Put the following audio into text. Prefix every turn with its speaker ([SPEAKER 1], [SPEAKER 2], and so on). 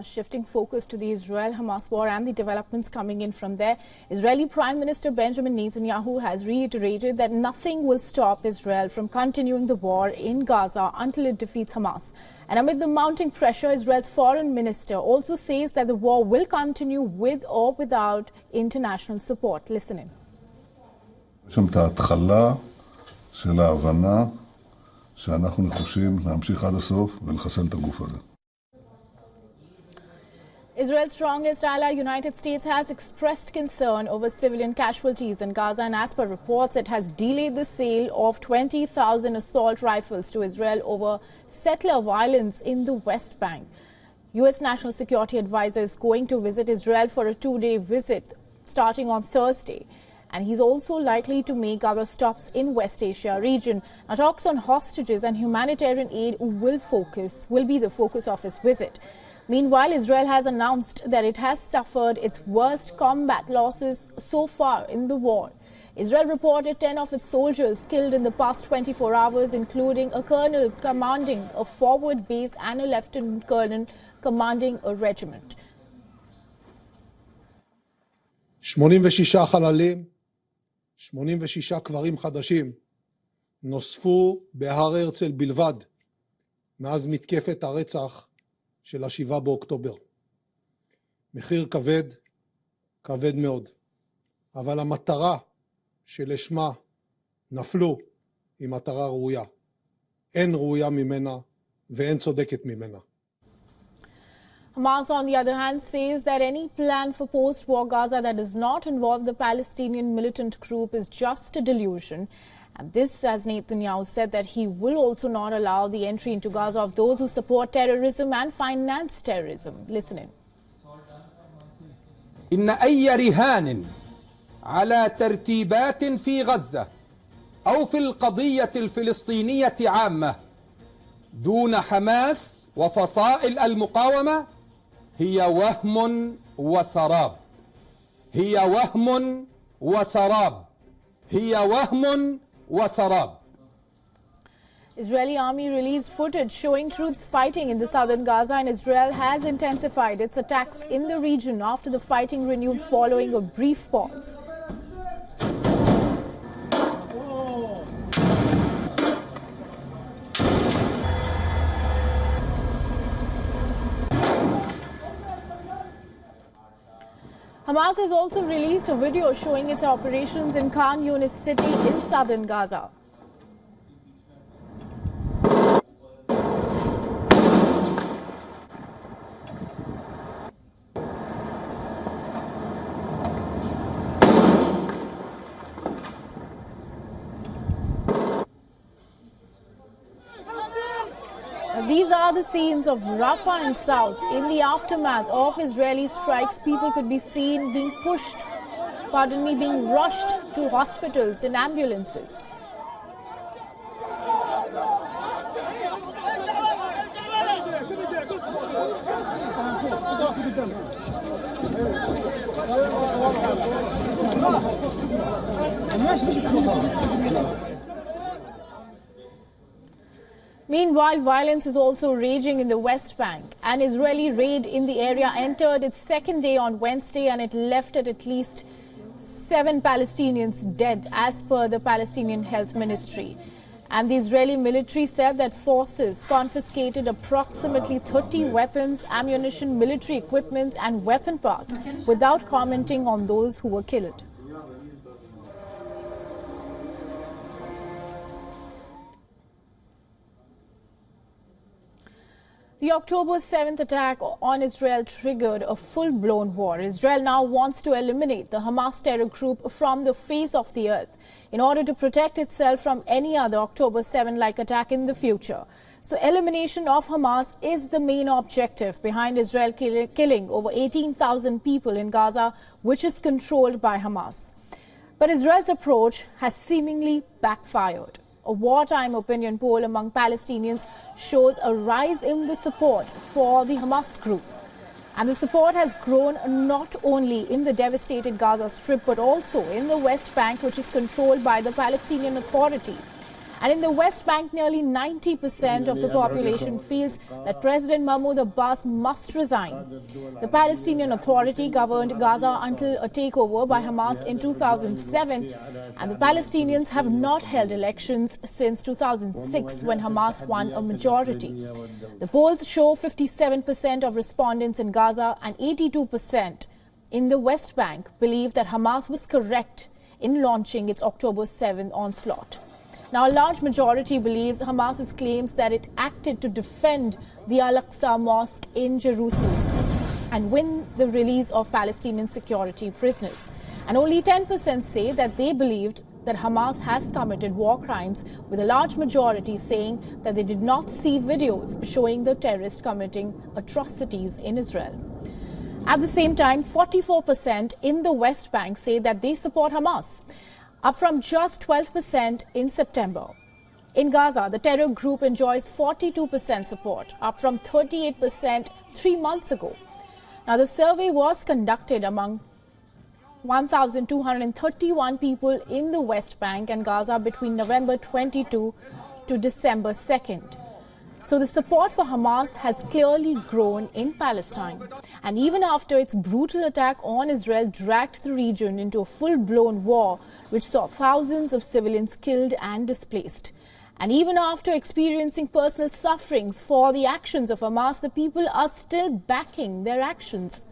[SPEAKER 1] Shifting focus to the Israel-Hamas war and the developments coming in from there, Israeli Prime Minister Benjamin Netanyahu has reiterated that nothing will stop Israel from continuing the war in Gaza until it defeats Hamas. And amid the mounting pressure, Israel's foreign minister also says that the war will continue with or without international support. Listen in.
[SPEAKER 2] שם את ההתחלה של ההבנה שאנחנו נחושים להמשיך עד הסוף ולחסל את הגוף הזה.
[SPEAKER 1] Israel's strongest ally, United States, has expressed concern over civilian casualties in Gaza, and as per reports, it has delayed the sale of 20,000 assault rifles to Israel over settler violence in the West Bank. U.S. National Security Advisor is going to visit Israel for a 2-day visit starting on Thursday. And he's also likely to make other stops in West Asia region. Now, talks on hostages and humanitarian aid will be the focus of his visit. Meanwhile, Israel has announced that it has suffered its worst combat losses so far in the war. Israel reported 10 of its soldiers killed in the past 24 hours, including a colonel commanding a forward base and a lieutenant colonel commanding a regiment.
[SPEAKER 3] 86 חללים, 86 קברים חדשים נוספו בהר הרצל בלבד מאז מתקפת הרצח של ה-7 באוקטובר. מחיר כבד, כבד מאוד. אבל המטרה שלשמה נפלו היא מטרה ראויה. אין ראויה ממנה ואין צודקת ממנה.
[SPEAKER 1] Hamas, on the other hand, says that any plan for post-war Gaza that does not involve the Palestinian militant group is just a delusion. And this, as Netanyahu said, that he will also not allow the entry into Gaza of those who support terrorism and finance terrorism. Listen in.
[SPEAKER 4] إن أي رهان على ترتيبات في غزة أو في القضية الفلسطينية عامة دون حماس وفصائل المقاومة هي وهم وسراب. هي وهم وسراب. هي وهم وسراب.
[SPEAKER 1] Israeli army released footage showing troops fighting in the southern Gaza, and Israel has intensified its attacks in the region after the fighting renewed following a brief pause. Hamas has also released a video showing its operations in Khan Yunis city in southern Gaza. These are the scenes of Rafah in south. In the aftermath of Israeli strikes, people could be seen being being rushed to hospitals in ambulances. Meanwhile, violence is also raging in the West Bank. An Israeli raid in the area entered its second day on Wednesday, and it left at least 7 Palestinians dead, as per the Palestinian Health Ministry. And the Israeli military said that forces confiscated approximately 30 weapons, ammunition, military equipment and weapon parts, without commenting on those who were killed. The October 7th attack on Israel triggered a full-blown war. Israel now wants to eliminate the Hamas terror group from the face of the earth in order to protect itself from any other October 7-like attack in the future. So elimination of Hamas is the main objective behind Israel killing over 18,000 people in Gaza, which is controlled by Hamas. But Israel's approach has seemingly backfired. A wartime opinion poll among Palestinians shows a rise in the support for the Hamas group. And the support has grown not only in the devastated Gaza Strip, but also in the West Bank, which is controlled by the Palestinian Authority. And in the West Bank, nearly 90% of the population feels that President Mahmoud Abbas must resign. The Palestinian Authority governed Gaza until a takeover by Hamas in 2007, and the Palestinians have not held elections since 2006 when Hamas won a majority. The polls show 57% of respondents in Gaza and 82% in the West Bank believe that Hamas was correct in launching its October 7th onslaught. Now, a large majority believes Hamas's claims that it acted to defend the Al-Aqsa Mosque in Jerusalem and win the release of Palestinian security prisoners. And only 10% say that they believed that Hamas has committed war crimes, with a large majority saying that they did not see videos showing the terrorists committing atrocities in Israel. At the same time, 44% in the West Bank say that they support Hamas, up from just 12% in September. In Gaza, the terror group enjoys 42% support, up from 38% 3 months ago. Now, the survey was conducted among 1,231 people in the West Bank and Gaza between November 22 to December 2nd. So the support for Hamas has clearly grown in Palestine. And even after its brutal attack on Israel dragged the region into a full-blown war, which saw thousands of civilians killed and displaced. And even after experiencing personal sufferings for the actions of Hamas, the people are still backing their actions.